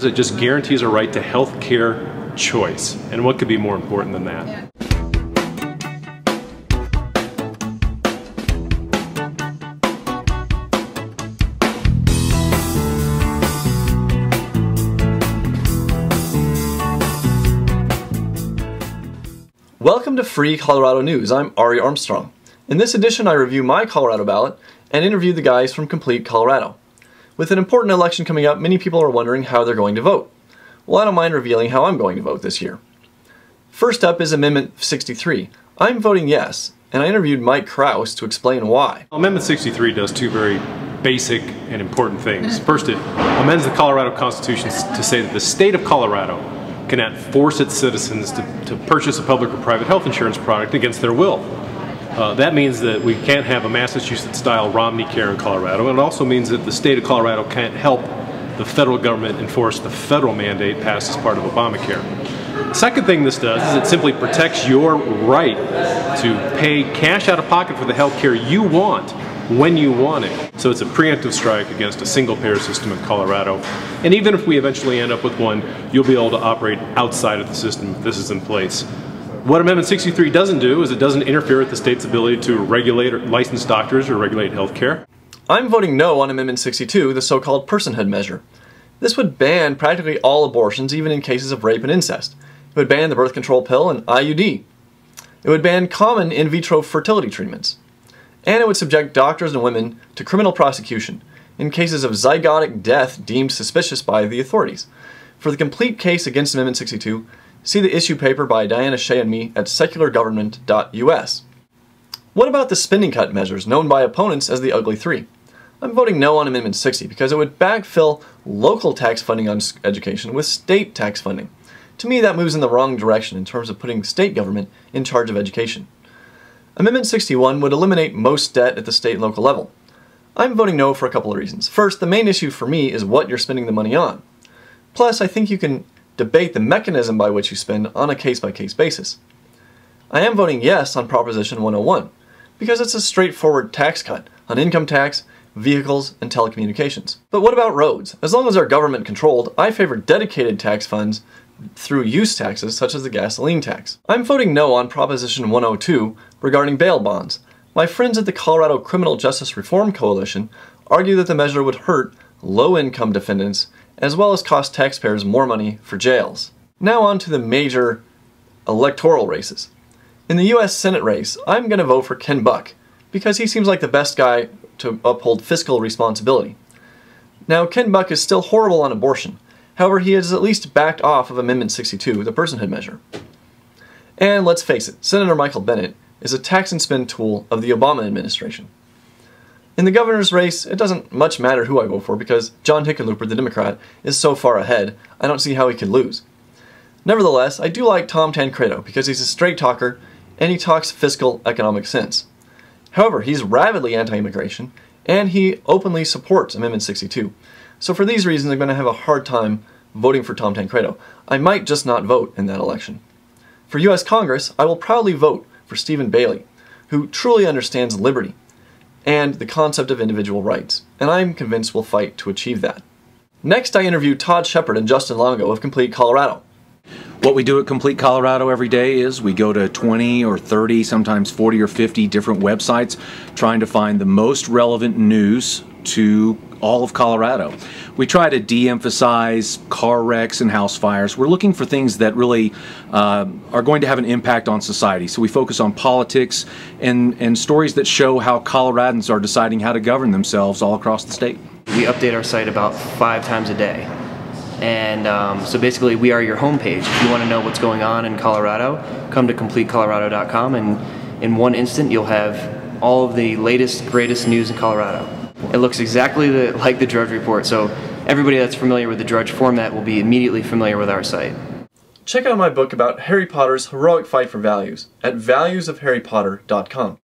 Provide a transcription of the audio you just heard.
It just guarantees a right to health care choice. And what could be more important than that? Welcome to Free Colorado News. I'm Ari Armstrong. In this edition, I review my Colorado ballot and interview the guys from Complete Colorado. With an important election coming up, many people are wondering how they're going to vote. Well, I don't mind revealing how I'm going to vote this year. First up is Amendment 63. I'm voting yes, and I interviewed Mike Krause to explain why. Amendment 63 does two very basic and important things. First, it amends the Colorado Constitution to say that the state of Colorado cannot force its citizens to purchase a public or private health insurance product against their will. That means that we can't have a Massachusetts-style Romney care in Colorado. And it also means that the state of Colorado can't help the federal government enforce the federal mandate passed as part of Obamacare. The second thing this does is it simply protects your right to pay cash out of pocket for the health care you want when you want it. So it's a preemptive strike against a single-payer system in Colorado. And even if we eventually end up with one, you'll be able to operate outside of the system if this is in place. What Amendment 63 doesn't do is it doesn't interfere with the state's ability to regulate licensed doctors or regulate health care. I'm voting no on Amendment 62, the so-called personhood measure. This would ban practically all abortions, even in cases of rape and incest. It would ban the birth control pill and IUD. It would ban common in vitro fertility treatments. And it would subject doctors and women to criminal prosecution in cases of zygotic death deemed suspicious by the authorities. For the complete case against Amendment 62, see the issue paper by Diana Shea and me at seculargovernment.us. What about the spending cut measures, known by opponents as the Ugly Three? I'm voting no on Amendment 60 because it would backfill local tax funding on education with state tax funding. To me, that moves in the wrong direction in terms of putting state government in charge of education. Amendment 61 would eliminate most debt at the state and local level. I'm voting no for a couple of reasons. First, the main issue for me is what you're spending the money on. Plus, I think you can debate the mechanism by which you spend on a case-by-case basis. I am voting yes on Proposition 101 because it's a straightforward tax cut on income tax, vehicles, and telecommunications. But what about roads? As long as they're government controlled, I favor dedicated tax funds through use taxes such as the gasoline tax. I'm voting no on Proposition 102 regarding bail bonds. My friends at the Colorado Criminal Justice Reform Coalition argue that the measure would hurt low-income defendants as well as cost taxpayers more money for jails. Now on to the major electoral races. In the U.S. Senate race, I'm going to vote for Ken Buck because he seems like the best guy to uphold fiscal responsibility. Now, Ken Buck is still horrible on abortion. However, he has at least backed off of Amendment 62, the personhood measure. And let's face it, Senator Michael Bennet is a tax and spend tool of the Obama administration. In the governor's race, it doesn't much matter who I vote for because John Hickenlooper, the Democrat, is so far ahead, I don't see how he could lose. Nevertheless, I do like Tom Tancredo because he's a straight talker and he talks fiscal economic sense. However, he's rabidly anti-immigration and he openly supports Amendment 62. So for these reasons, I'm going to have a hard time voting for Tom Tancredo. I might just not vote in that election. For U.S. Congress, I will proudly vote for Stephen Bailey, who truly understands liberty and the concept of individual rights, and I'm convinced we'll fight to achieve that. Next, I interviewed Todd Shepard and Justin Longo of Complete Colorado. What we do at Complete Colorado every day is we go to 20 or 30, sometimes 40 or 50 different websites trying to find the most relevant news to all of Colorado. We try to de-emphasize car wrecks and house fires. We're looking for things that really are going to have an impact on society. So we focus on politics and stories that show how Coloradans are deciding how to govern themselves all across the state. We update our site about 5 times a day. And so basically we are your homepage. If you want to know what's going on in Colorado, come to CompleteColorado.com and in one instant you'll have all of the latest, greatest news in Colorado. It looks exactly like the Drudge Report, so everybody that's familiar with the Drudge format will be immediately familiar with our site. Check out my book about Harry Potter's heroic fight for values at valuesofharrypotter.com.